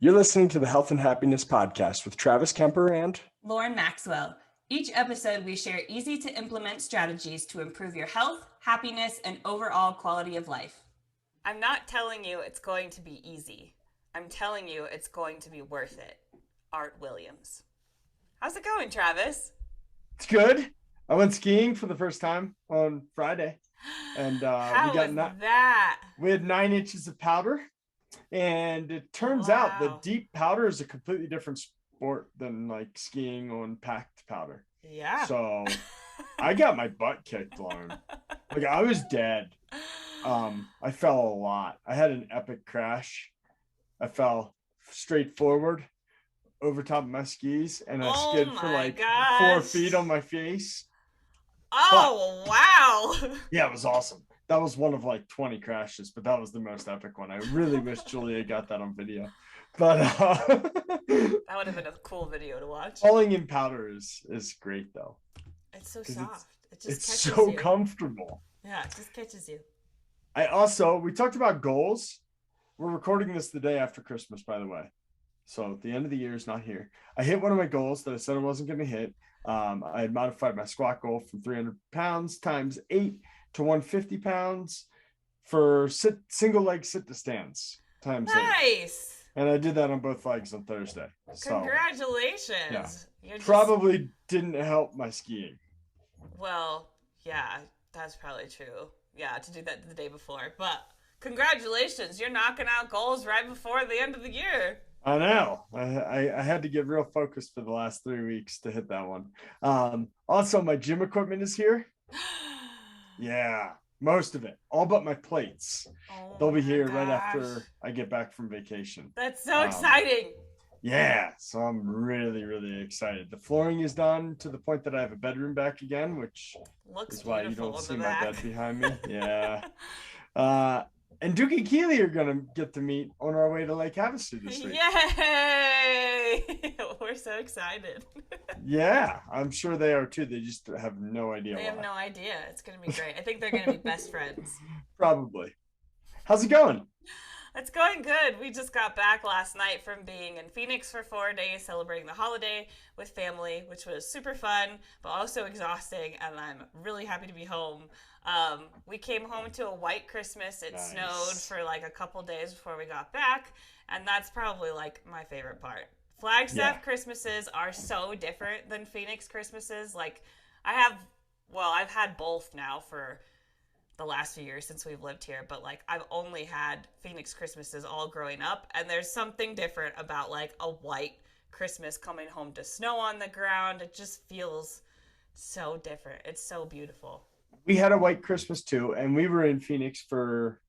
You're listening to the Health and Happiness Podcast with Travis Kemper and Lauren Maxwell. Each episode, we share easy to implement strategies to improve your health, happiness, and overall quality of life. I'm not telling you it's going to be easy. I'm telling you it's going to be worth it. Art Williams. How's it going, Travis? It's good. I went skiing for the first time on Friday. And How was that? We had 9 inches of powder. And it turns out that deep powder is a completely different sport than like skiing on packed powder. Yeah. So I got my butt kicked, Lauren. Like I was dead. I fell a lot. I had an epic crash. I fell straight forward over top of my skis and I skid for like 4 feet on my face. Oh, wow. Yeah, it was awesome. That was one of like 20 crashes, but that was the most epic one. I really wish Julia got that on video. But that would have been a cool video to watch. Falling in powder is great though. It's so soft. It's so comfortable. Yeah, it just catches you. We talked about goals. We're recording this the day after Christmas, by the way. So the end of the year is not here. I hit one of my goals that I said I wasn't going to hit. I had modified my squat goal from 300 pounds times 8 to 150 pounds for single leg sit to stands times 8. Nice. And I did that on both legs on Thursday. Congratulations. Yeah. Probably didn't help my skiing. Well, yeah, that's probably true. Yeah, to do that the day before. But congratulations. You're knocking out goals right before the end of the year. I know. I had to get real focused for the last 3 weeks to hit that one. Also, my gym equipment is here. Yeah, most of it. All but my plates. They'll be here right after I get back from vacation. That's so exciting. Yeah, so I'm really, really excited. The flooring is done to the point that I have a bedroom back again, which is why you don't see my bed behind me. Yeah. And Duke and Keely are going to get to meet on our way to Lake Havasu this week. Yay! We're so excited. Yeah, I'm sure they are too. They just have no idea They have no idea. It's going to be great. I think they're going to be best friends. Probably. How's it going? It's going good. We just got back last night from being in Phoenix for 4 days, celebrating the holiday with family, which was super fun, but also exhausting, and I'm really happy to be home. We came home to a white Christmas. It snowed for like a couple days before we got back, and that's probably like my favorite part. Flagstaff Christmases are so different than Phoenix Christmases. Like I've had both now for the last few years since we've lived here, but like I've only had Phoenix Christmases all growing up, and there's something different about like a white Christmas coming home to snow on the ground. It just feels so different. It's so beautiful. We had a white Christmas too, and we were in Phoenix for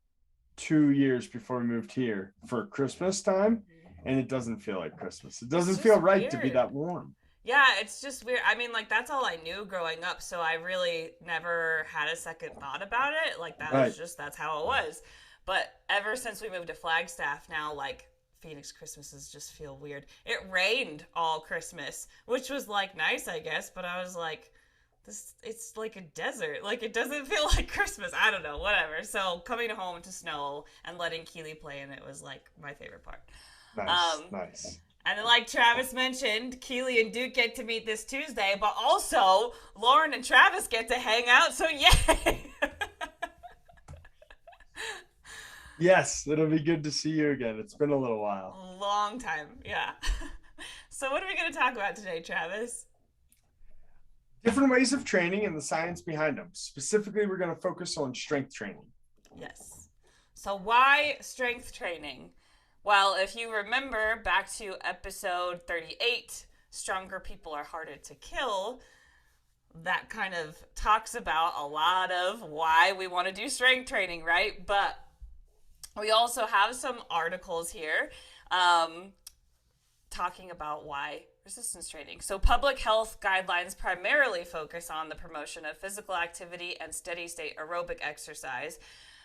2 years before we moved here for Christmas time, and it doesn't feel like Christmas. It doesn't feel right to be that warm. Yeah, it's just weird. I mean, like, that's all I knew growing up, so I really never had a second thought about it. Like, that was just, that's how it was. But ever since we moved to Flagstaff now, like, Phoenix Christmases just feel weird. It rained all Christmas, which was, like, nice, I guess, but I was like, it's like a desert. Like, it doesn't feel like Christmas. I don't know, whatever. So, coming home to snow and letting Keely play in it was, like, my favorite part. Nice. And like Travis mentioned, Keely and Duke get to meet this Tuesday, but also Lauren and Travis get to hang out, so yay! Yes, it'll be good to see you again. It's been a little while. Long time, yeah. So what are we going to talk about today, Travis? Different ways of training and the science behind them. Specifically, we're going to focus on strength training. Yes. So why strength training? Well, if you remember back to episode 38, Stronger People Are Harder to Kill, that kind of talks about a lot of why we want to do strength training, right? But we also have some articles here talking about why resistance training. So public health guidelines primarily focus on the promotion of physical activity and steady state aerobic exercise.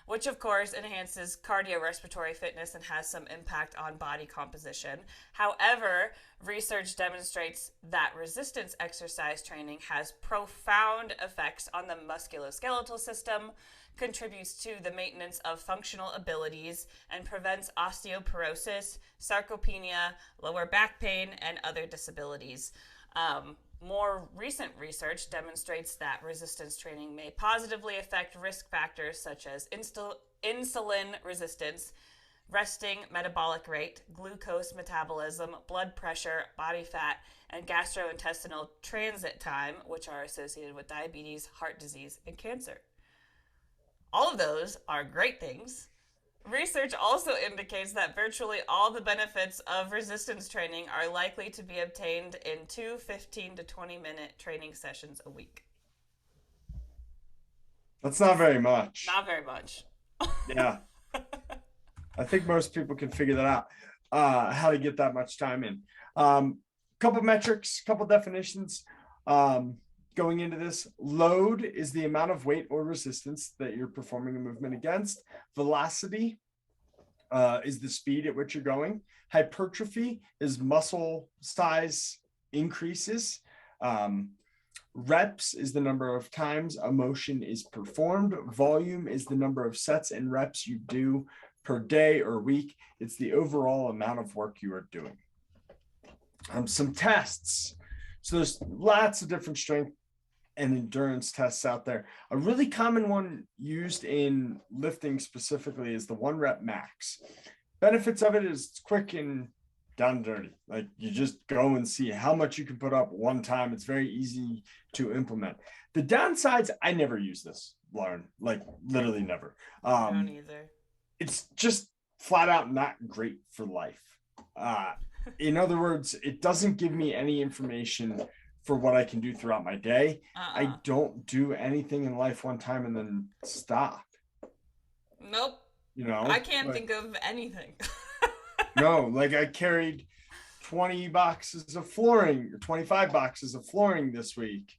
which of course enhances cardiorespiratory fitness and has some impact on body composition. However, research demonstrates that resistance exercise training has profound effects on the musculoskeletal system, contributes to the maintenance of functional abilities, and prevents osteoporosis, sarcopenia, lower back pain, and other disabilities. More recent research demonstrates that resistance training may positively affect risk factors such as insulin resistance, resting metabolic rate, glucose metabolism, blood pressure, body fat, and gastrointestinal transit time, which are associated with diabetes, heart disease, and cancer. All of those are great things. Research also indicates that virtually all the benefits of resistance training are likely to be obtained in 2 15 to 20-minute training sessions a week. That's not very much. Not very much. Yeah. I think most people can figure that out, how to get that much time in. Couple metrics, couple definitions. Going into this, load is the amount of weight or resistance that you're performing a movement against. Velocity is the speed at which you're going. Hypertrophy is muscle size increases. Reps is the number of times a motion is performed. Volume is the number of sets and reps you do per day or week. It's the overall amount of work you are doing. Some tests. So there's lots of different strength and endurance tests out there. A really common one used in lifting specifically is the 1 rep max. Benefits of it is it's quick and down and dirty. Like you just go and see how much you can put up one time. It's very easy to implement. The downsides, I never use this, Lauren, like literally never. I don't either. It's just flat out not great for life. In other words, it doesn't give me any information for what I can do throughout my day. I don't do anything in life one time and then stop. Nope. You know, I can't think of anything. No, like I carried 20 boxes of flooring or 25 boxes of flooring this week,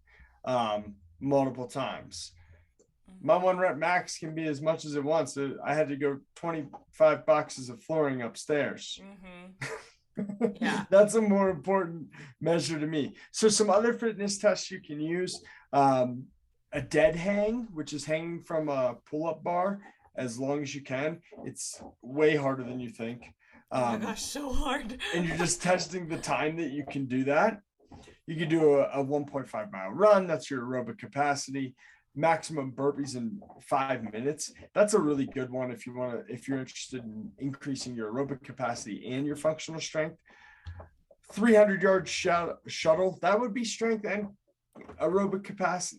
multiple times. My 1 rep max can be as much as it wants. I had to go 25 boxes of flooring upstairs. Yeah. That's a more important measure to me. So some other fitness tests you can use, a dead hang, which is hanging from a pull-up bar as long as you can. It's way harder than you think. Oh my gosh, so hard. And you're just testing the time that you can do that. You can do a 1.5 mile run. That's your aerobic capacity. Maximum burpees in 5 minutes. That's a really good one if you're interested in increasing your aerobic capacity and your functional strength. 300-yard shuttle, that would be strength and aerobic capacity,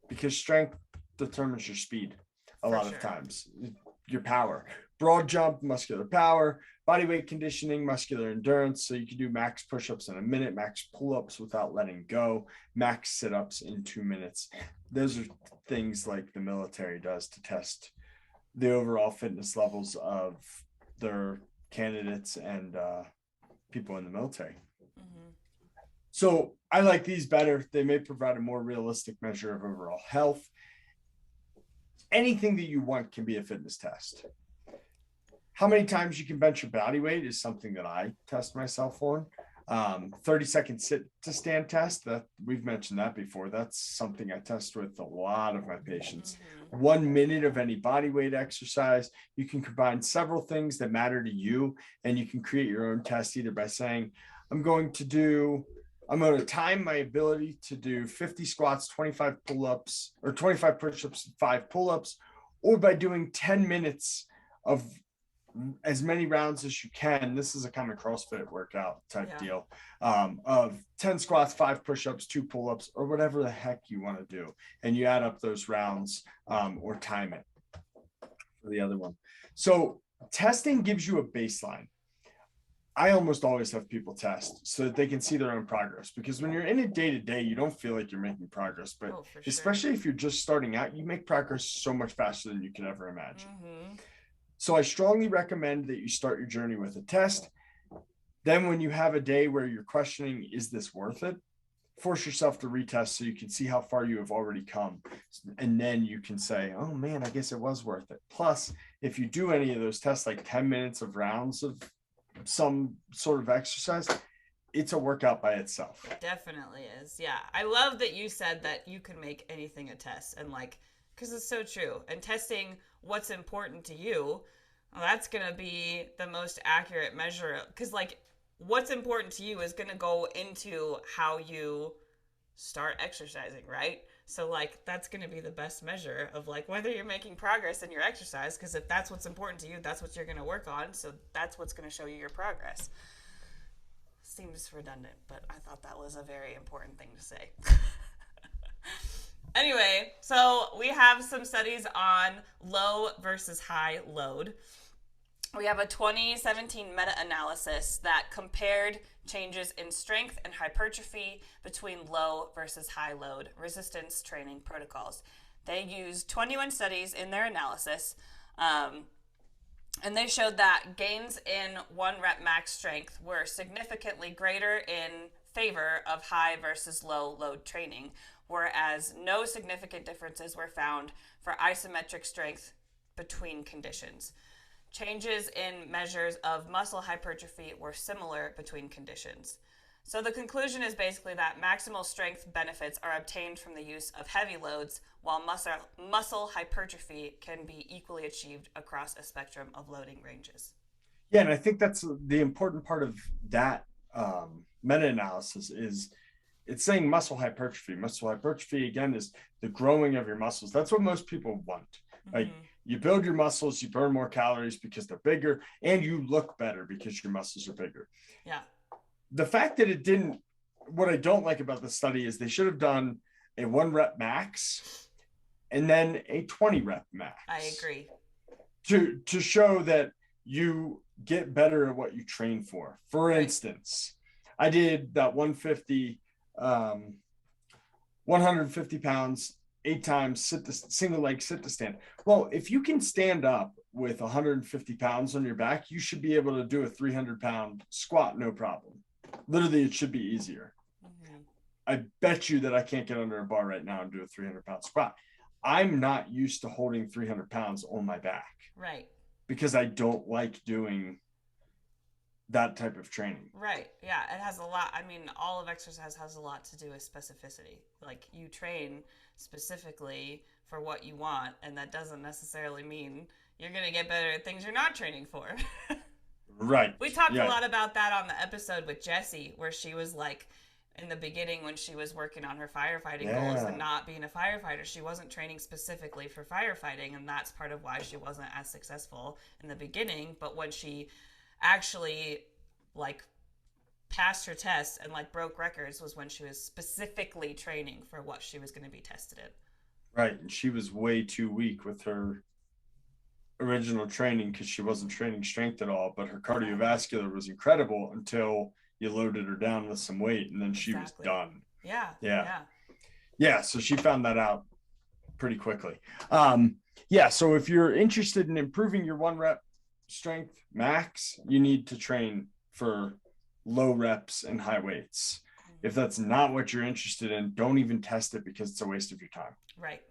because strength determines your speed a lot of times, your power. Broad jump, muscular power. Body weight conditioning, muscular endurance. So you can do max push-ups in a minute, max pull-ups without letting go, max sit-ups in 2 minutes. Those are things like the military does to test the overall fitness levels of their candidates and people in the military. So I like these better. They may provide a more realistic measure of overall health. Anything that you want can be a fitness test. How many times you can bench your body weight is something that I test myself on. 30-second sit to stand test, that we've mentioned that before. That's something I test with a lot of my patients. 1 minute of any body weight exercise. You can combine several things that matter to you, and you can create your own test either by saying, I'm going to time my ability to do 50 squats, 25 pull-ups, or 25 push-ups, 5 pull-ups, or by doing 10 minutes of as many rounds as you can. This is a kind of CrossFit workout type deal, of 10 squats, 5 push-ups, 2 pull-ups, or whatever the heck you want to do. And you add up those rounds, or time it for the other one. So testing gives you a baseline. I almost always have people test so that they can see their own progress, because when you're in it day to day, you don't feel like you're making progress, but especially if you're just starting out, you make progress so much faster than you could ever imagine. So I strongly recommend that you start your journey with a test. Then when you have a day where you're questioning, is this worth it? force yourself to retest so you can see how far you have already come. And then you can say, oh man, I guess it was worth it. Plus, if you do any of those tests, like 10 minutes of rounds of some sort of exercise, it's a workout by itself. It definitely is. Yeah. I love that you said that you can make anything a test, and like, because it's so true. And testing what's important to you, well, that's going to be the most accurate measure. Because, like, what's important to you is going to go into how you start exercising, right? So, like, that's going to be the best measure of, like, whether you're making progress in your exercise. Because if that's what's important to you, that's what you're going to work on. So, that's what's going to show you your progress. Seems redundant, but I thought that was a very important thing to say. Anyway, so we have some studies on low versus high load. We have a 2017 meta-analysis that compared changes in strength and hypertrophy between low versus high load resistance training protocols. They used 21 studies in their analysis, and they showed that gains in 1 rep max strength were significantly greater in favor of high versus low load training, whereas no significant differences were found for isometric strength between conditions. Changes in measures of muscle hypertrophy were similar between conditions. So the conclusion is basically that maximal strength benefits are obtained from the use of heavy loads, while muscle hypertrophy can be equally achieved across a spectrum of loading ranges. Yeah, and I think that's the important part of that meta-analysis is it's saying muscle hypertrophy. Muscle hypertrophy, again, is the growing of your muscles. That's what most people want. Like, you build your muscles, you burn more calories because they're bigger, and you look better because your muscles are bigger. Yeah. The fact that it didn't, what I don't like about the study is they should have done a 1 rep max and then a 20 rep max. I agree. To show that you get better at what you train for. For instance, I did that 150 pounds, 8 times, single leg sit to stand. Well, if you can stand up with 150 pounds on your back, you should be able to do a 300-pound squat, no problem. Literally, it should be easier. I bet you that I can't get under a bar right now and do a 300-pound squat. I'm not used to holding 300 pounds on my back. Right. Because I don't like doing that type of training. Right. Yeah. It has a lot. I mean, all of exercise has a lot to do with specificity. Like, you train specifically for what you want, and that doesn't necessarily mean you're going to get better at things you're not training for. Right. We talked a lot about that on the episode with Jessie, where she was like, in the beginning when she was working on her firefighting goals and not being a firefighter, she wasn't training specifically for firefighting, and that's part of why she wasn't as successful in the beginning. But when she actually like passed her tests and like broke records was when she was specifically training for what she was going to be tested in. Right. And she was way too weak with her original training because she wasn't training strength at all, but her cardiovascular was incredible until you loaded her down with some weight, and then she was done. Yeah. So she found that out pretty quickly. So if you're interested in improving your 1 rep strength max, you need to train for low reps and high weights. If that's not what you're interested in, don't even test it because it's a waste of your time. Right.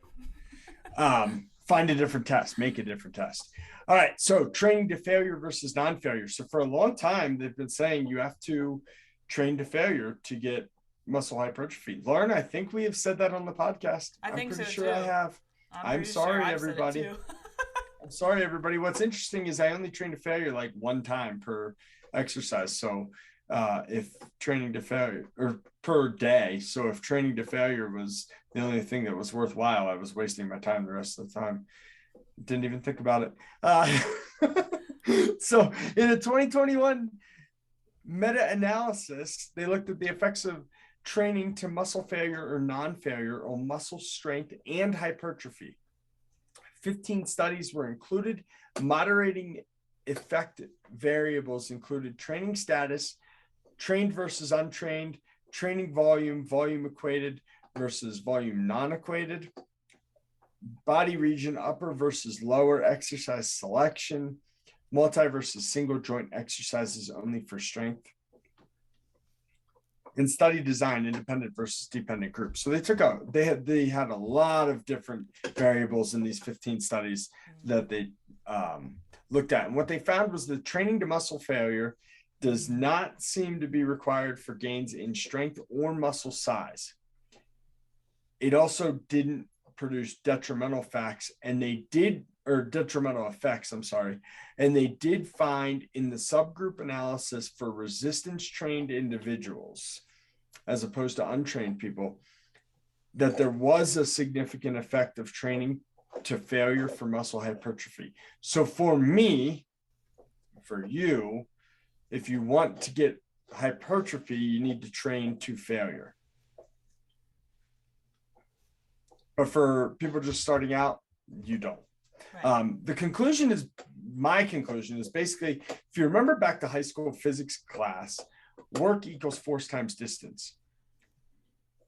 Find a different test, make a different test. All right. So training to failure versus non-failure. So for a long time, they've been saying you have to train to failure to get muscle hypertrophy. Lauren, I think we have said that on the podcast. I'm pretty sure too. I have. I'm sorry, everybody. I'm sorry, everybody. What's interesting is I only train to failure like 1 time per exercise. So if training to failure or per day. So if training to failure was the only thing that was worthwhile, I was wasting my time the rest of the time. Didn't even think about it. So in a 2021 meta-analysis, they looked at the effects of training to muscle failure or non-failure on muscle strength and hypertrophy. 15 studies were included. Moderating effect variables included training status, trained versus untrained, training volume, volume equated versus volume non-equated, body region, upper versus lower exercise selection, multi versus single joint exercises only for strength. and study design, independent versus dependent groups. So they had a lot of different variables in these 15 studies that they looked at. And what they found was that training to muscle failure does not seem to be required for gains in strength or muscle size. It also didn't produce detrimental effects, and they did find in the subgroup analysis for resistance trained individuals, as opposed to untrained people, that there was a significant effect of training to failure for muscle hypertrophy. So for me, for you, if you want to get hypertrophy, you need to train to failure. But for people just starting out, you don't. Right. My conclusion is basically, if you remember back to high school physics class, work equals force times distance.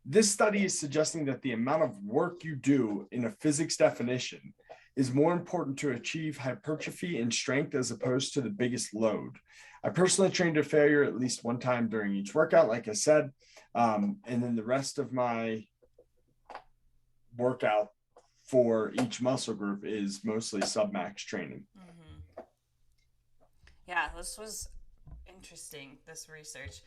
This study is suggesting that the amount of work you do in a physics definition is more important to achieve hypertrophy and strength as opposed to the biggest load. I personally trained to failure at least one time during each workout, like I said, and then the rest of my workout for each muscle group is mostly submax training. Mm-hmm. Yeah, this was interesting, this research.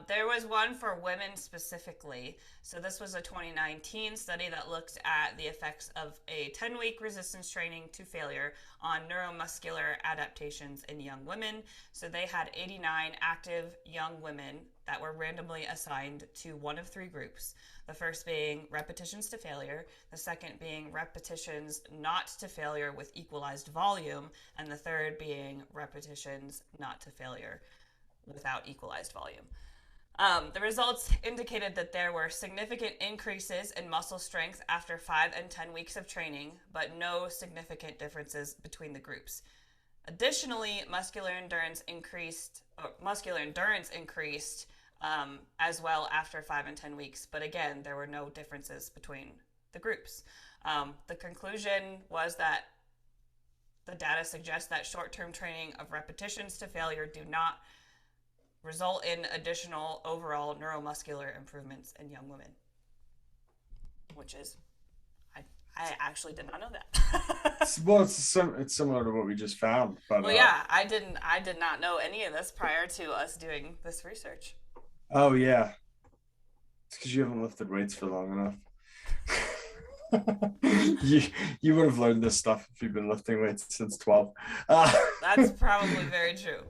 There was one for women specifically. So this was a 2019 study that looked at the effects of a 10-week resistance training to failure on neuromuscular adaptations in young women. So they had 89 active young women that were randomly assigned to one of three groups. The first being repetitions to failure, the second being repetitions not to failure with equalized volume, and the third being repetitions not to failure without equalized volume. The results indicated that there were significant increases in muscle strength after 5 and 10 weeks of training, but no significant differences between the groups. Additionally, muscular endurance increased as well after 5 and 10 weeks, but again, there were no differences between the groups. The conclusion was that the data suggests that short-term training of repetitions to failure do not result in additional overall neuromuscular improvements in young women, which is, I actually did not know that. Well, it's similar to what we just found. But well, yeah, I did not know any of this prior to us doing this research. Oh yeah, it's because you haven't lifted weights for long enough. you would have learned this stuff if you've been lifting weights since 12. That's probably very true.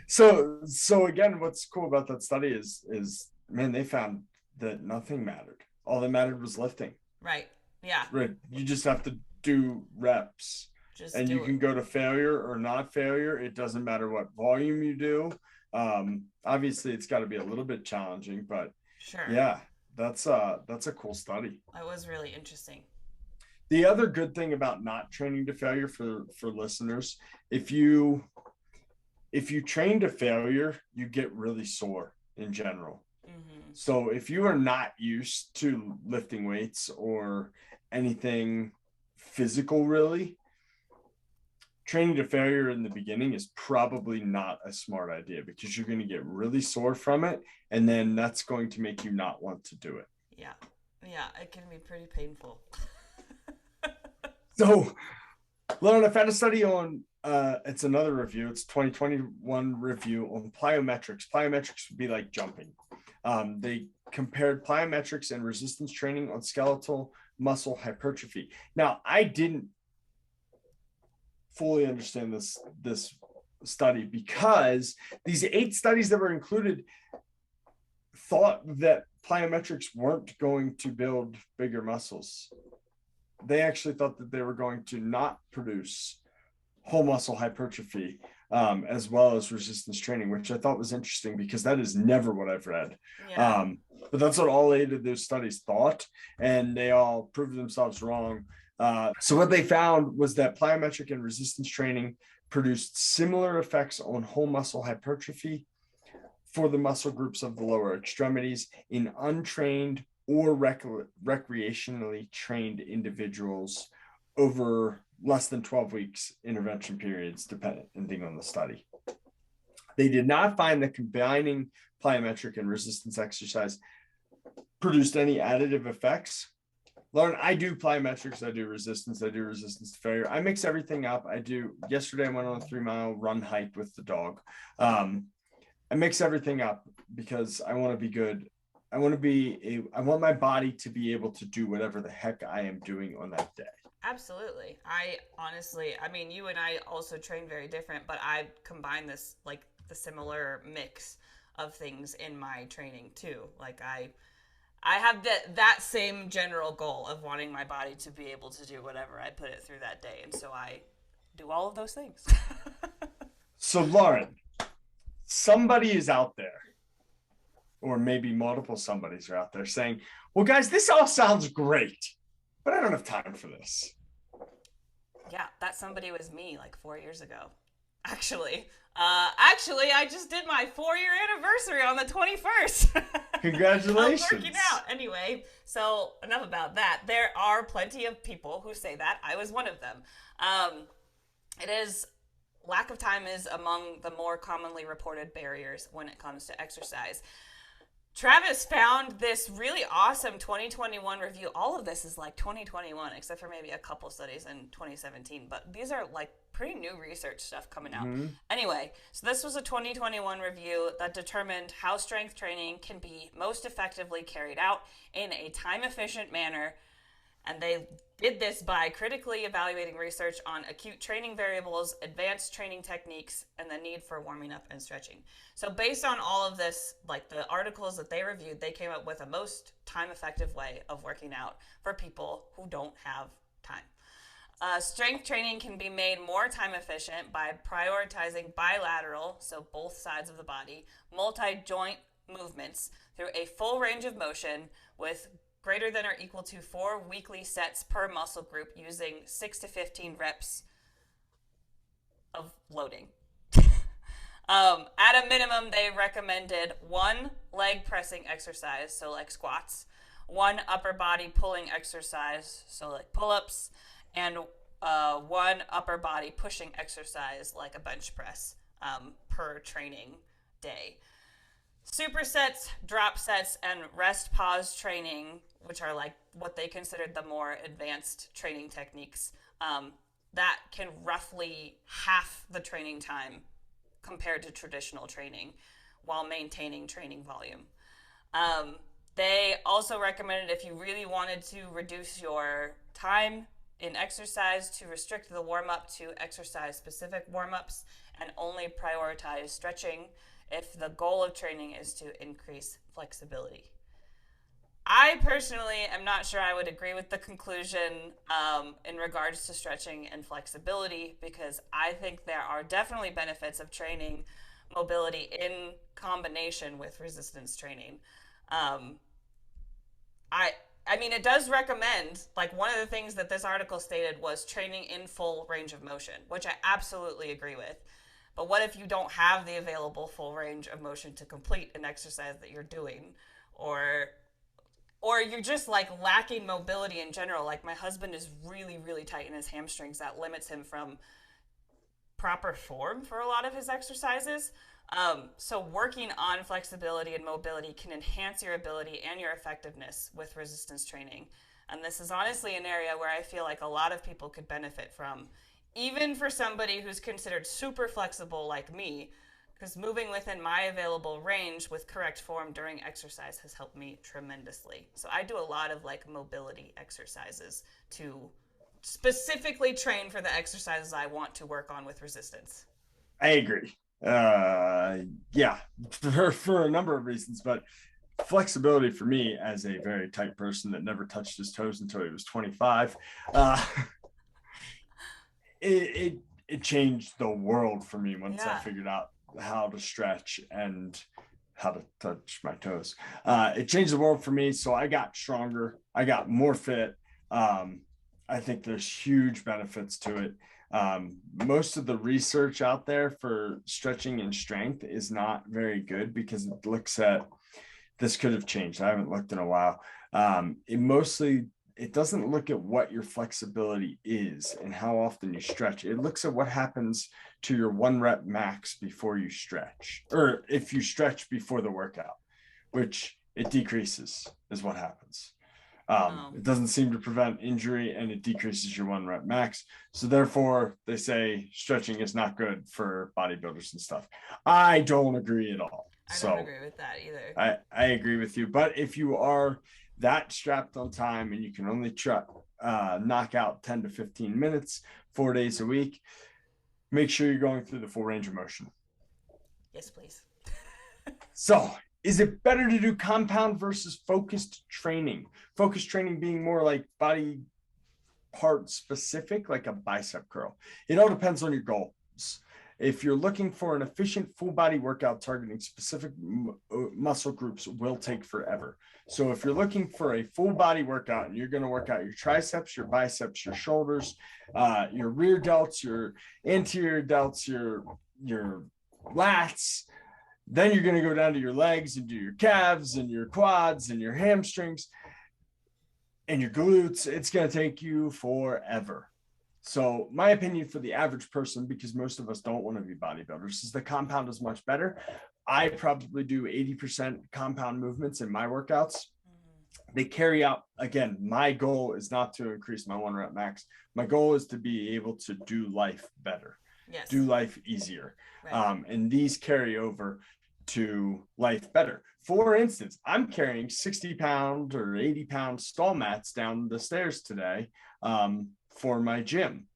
So again, what's cool about that study is man, they found that nothing mattered. All that mattered was lifting. Right. Yeah. Right. You just have to do reps. And you can go to failure or not failure. It doesn't matter what volume you do. Obviously it's got to be a little bit challenging, but sure. Yeah, that's a cool study. It was really interesting. The other good thing about not training to failure for listeners, if you train to failure, you get really sore in general. Mm-hmm. So if you are not used to lifting weights or anything physical, really, training to failure in the beginning is probably not a smart idea because you're going to get really sore from it. And then that's going to make you not want to do it. Yeah. Yeah. It can be pretty painful. So, Lauren, I found a study on, it's another review. It's 2021 review on plyometrics. Plyometrics would be like jumping. They compared plyometrics and resistance training on skeletal muscle hypertrophy. Now, I didn't fully understand this study because these 8 studies that were included thought that plyometrics weren't going to build bigger muscles. They actually thought that they were going to not produce whole muscle hypertrophy, as well as resistance training, which I thought was interesting because that is never what I've read. Yeah. But that's what all 8 of those studies thought, and they all proved themselves wrong. So what they found was that plyometric and resistance training produced similar effects on whole muscle hypertrophy for the muscle groups of the lower extremities in untrained or recreationally trained individuals over less than 12 weeks intervention periods, depending on the study. They did not find that combining plyometric and resistance exercise produced any additive effects. Lauren, I do plyometrics, I do resistance to failure. I mix everything up. Yesterday I went on a 3-mile run hike with the dog. I mix everything up because I want to be good. I want my body to be able to do whatever the heck I am doing on that day. Absolutely. I mean, you and I also train very different, but I combine this, like, the similar mix of things in my training too. Like, I have that same general goal of wanting my body to be able to do whatever I put it through that day. And so I do all of those things. So, Lauren, somebody is out there, or maybe multiple somebodies are out there saying, well, guys, this all sounds great, but I don't have time for this. Yeah, that somebody was me like 4 years ago. Actually, I just did my 4-year anniversary on the 21st. Congratulations. I'm working out. Anyway, so enough about that. There are plenty of people who say that. I was one of them. Lack of time is among the more commonly reported barriers when it comes to exercise. Travis found this really awesome 2021 review. All of this is like 2021, except for maybe a couple studies in 2017. But these are like pretty new research stuff coming out. Mm-hmm. Anyway, so this was a 2021 review that determined how strength training can be most effectively carried out in a time-efficient manner. And they did this by critically evaluating research on acute training variables, advanced training techniques, and the need for warming up and stretching. So based on all of this, like the articles that they reviewed, they came up with a most time-effective way of working out for people who don't have time. Strength training can be made more time efficient by prioritizing bilateral, so both sides of the body, multi-joint movements through a full range of motion with greater than or equal to 4 weekly sets per muscle group using 6 to 15 reps of loading. At a minimum, they recommended 1 leg pressing exercise, so like squats, 1 upper body pulling exercise, so like pull-ups, and 1 upper body pushing exercise, like a bench press, per training day. Supersets, drop sets, and rest pause training, which are like what they considered the more advanced training techniques, that can roughly half the training time compared to traditional training while maintaining training volume. They also recommended, if you really wanted to reduce your time in exercise, to restrict the warm-up to exercise-specific warm-ups and only prioritize stretching if the goal of training is to increase flexibility. I personally am not sure I would agree with the conclusion in regards to stretching and flexibility, because I think there are definitely benefits of training mobility in combination with resistance training. I mean, it does recommend, like, one of the things that this article stated was training in full range of motion, which I absolutely agree with. But what if you don't have the available full range of motion to complete an exercise that you're doing, or you're just like lacking mobility in general? Like, my husband is really, really tight in his hamstrings. That limits him from proper form for a lot of his exercises. So working on flexibility and mobility can enhance your ability and your effectiveness with resistance training. And this is honestly an area where I feel like a lot of people could benefit from, even for somebody who's considered super flexible like me, because moving within my available range with correct form during exercise has helped me tremendously. So I do a lot of like mobility exercises to specifically train for the exercises I want to work on with resistance. I agree. Yeah, for a number of reasons, but flexibility for me, as a very tight person that never touched his toes until he was 25, it changed the world for me once I figured out how to stretch and how to touch my toes. It changed the world for me. So I got stronger. I got more fit. I think there's huge benefits to it. Most of the research out there for stretching and strength is not very good, because it looks at, this could have changed, I haven't looked in a while. It mostly it doesn't look at what your flexibility is and how often you stretch. It looks at what happens to your 1 rep max before you stretch, or if you stretch before the workout, which it decreases is what happens. It doesn't seem to prevent injury, and it decreases your 1 rep max. So therefore, they say stretching is not good for bodybuilders and stuff. I don't agree at all. I don't agree with that either. I agree with you. But if you are that strapped on time and you can only knock out 10 to 15 minutes, 4 days a week, make sure you're going through the full range of motion. Yes, please. So, is it better to do compound versus focused training? Focused training being more like body part specific, like a bicep curl. It all depends on your goals. If you're looking for an efficient full body workout targeting specific muscle groups, will take forever. So if you're looking for a full body workout and you're going to work out your triceps, your biceps, your shoulders, your rear delts, your anterior delts, your lats, then you're going to go down to your legs and do your calves and your quads and your hamstrings and your glutes. It's going to take you forever. So my opinion for the average person, because most of us don't want to be bodybuilders, is the compound is much better. I probably do 80% compound movements in my workouts. They carry out, again, my goal is not to increase my 1 rep max. My goal is to be able to do life better, do life easier. Right. And these carry over to life better. For instance, I'm carrying 60-pound or 80-pound stall mats down the stairs today for my gym.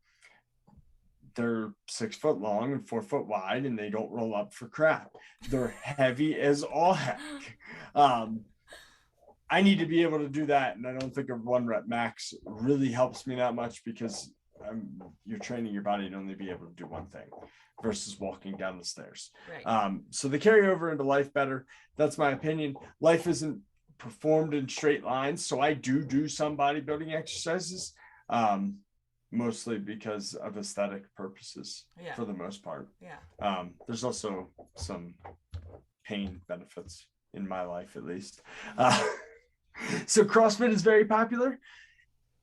They're 6 foot long and 4 foot wide, and they don't roll up for crap. They're heavy as all heck. I need to be able to do that, and I don't think a 1 rep max really helps me that much, because you're training your body to only be able to do one thing versus walking down the stairs. Right. So they carry over into life better. That's my opinion. Life isn't performed in straight lines, so I do some bodybuilding exercises, mostly because of aesthetic purposes for the most part. Yeah. There's also some pain benefits in my life, at least. So CrossFit is very popular.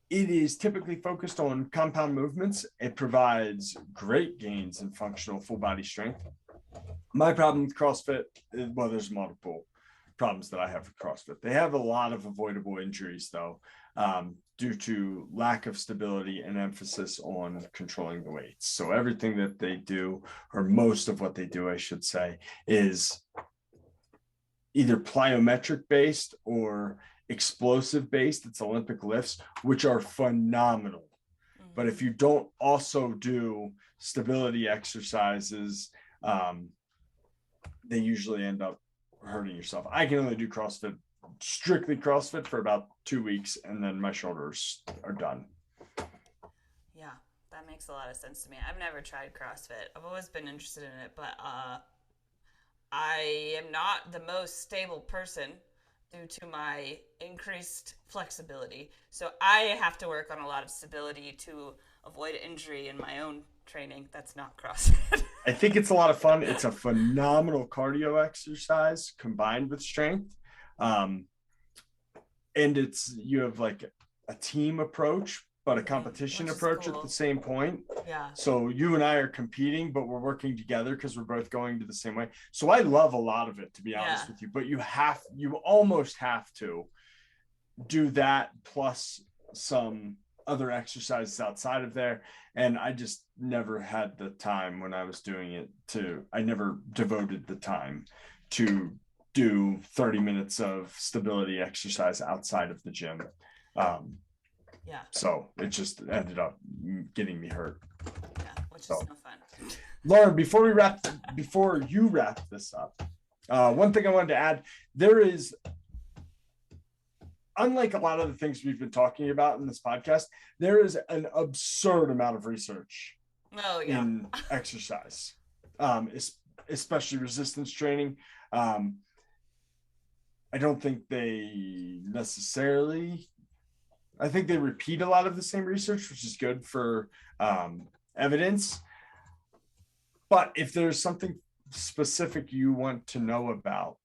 It is typically focused on compound movements. It provides great gains in functional full body strength. My problem with CrossFit is, well, there's multiple problems that I have with CrossFit. They have a lot of avoidable injuries, though, due to lack of stability and emphasis on controlling the weights. So everything that they do, or most of what they do, I should say, is either plyometric based or explosive based. It's Olympic lifts, which are phenomenal. Mm-hmm. But if you don't also do stability exercises, they usually end up hurting yourself. I can only do CrossFit, strictly CrossFit, for about 2 weeks, and then my shoulders are done. Yeah, that makes a lot of sense to me. I've never tried CrossFit. I've always been interested in it, but I am not the most stable person due to my increased flexibility. So I have to work on a lot of stability to avoid injury in my own training. That's not CrossFit. I think it's a lot of fun. It's a phenomenal cardio exercise combined with strength. And you have like a team approach, but a competition approach cool. At the same point. Yeah. So you and I are competing, but we're working together because we're both going to the same way. So I love a lot of it, to be honest with you, but you almost have to do that plus some other exercises outside of there. And I just never had the time when I was doing it I never devoted the time to do 30 minutes of stability exercise outside of the gym. So it just ended up getting me hurt. Yeah, which is no fun. Lauren, before you wrap this up, one thing I wanted to add, there is, unlike a lot of the things we've been talking about in this podcast, there is an absurd amount of research in exercise, especially resistance training. I don't think they necessarily, I think they repeat a lot of the same research, which is good for evidence. But if there's something specific you want to know about,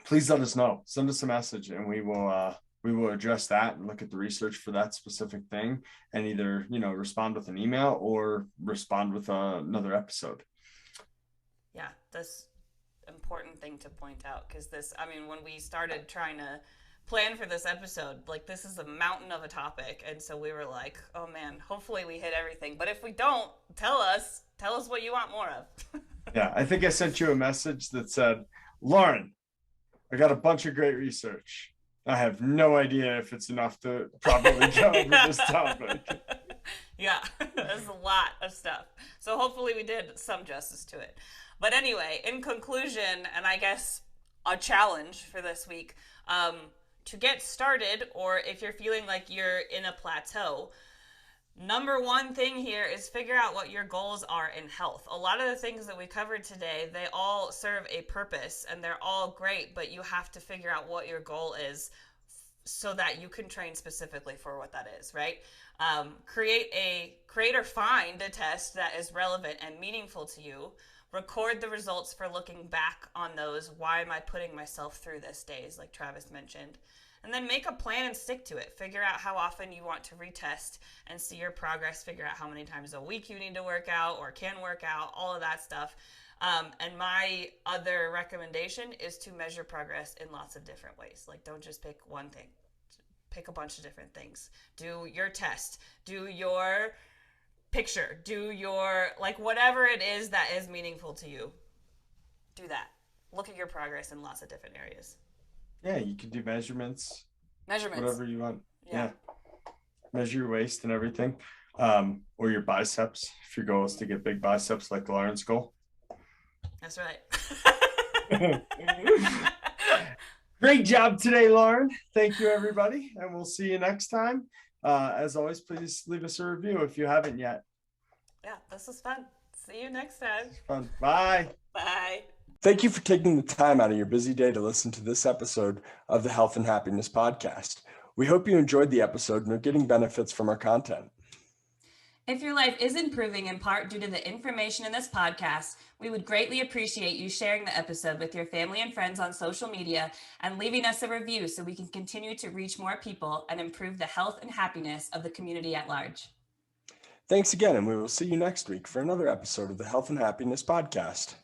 please let us know. Send us a message and we will we will address that and look at the research for that specific thing and either, respond with an email or respond with another episode. Yeah, that's important thing to point out, because when we started trying to plan for this episode, like, this is a mountain of a topic, and so we were like, oh man, hopefully we hit everything, but if we don't, tell us what you want more of. Yeah, I think I sent you a message that said, Lauren, I got a bunch of great research. I have no idea if it's enough to properly cover this topic. Yeah, there's a lot of stuff. So hopefully we did some justice to it. But anyway, in conclusion, and I guess a challenge for this week, to get started, or if you're feeling like you're in a plateau, number one thing here is figure out what your goals are in health. A lot of the things that we covered today, they all serve a purpose and they're all great, but you have to figure out what your goal is so that you can train specifically for what that is, right? Create or find a test that is relevant and meaningful to you. Record the results for looking back on those. Why am I putting myself through this days, like Travis mentioned? And then make a plan and stick to it. Figure out how often you want to retest and see your progress. Figure out how many times a week you need to work out or can work out, all of that stuff. And my other recommendation is to measure progress in lots of different ways. Like, don't just pick one thing. Pick a bunch of different things. Do your test. Do your picture. Do your, whatever it is that is meaningful to you. Do that. Look at your progress in lots of different areas. Yeah, you can do measurements. Whatever you want. Yeah. Measure your waist and everything. Or your biceps, if your goal is to get big biceps like Lauren's goal. That's right. Great job today, Lauren. Thank you, everybody. And we'll see you next time. As always, please leave us a review if you haven't yet. Yeah, this was fun. See you next time. Fun. Bye. Bye. Thank you for taking the time out of your busy day to listen to this episode of the Health and Happiness Podcast. We hope you enjoyed the episode and are getting benefits from our content. If your life is improving in part due to the information in this podcast, we would greatly appreciate you sharing the episode with your family and friends on social media and leaving us a review so we can continue to reach more people and improve the health and happiness of the community at large. Thanks again, and we will see you next week for another episode of the Health and Happiness Podcast.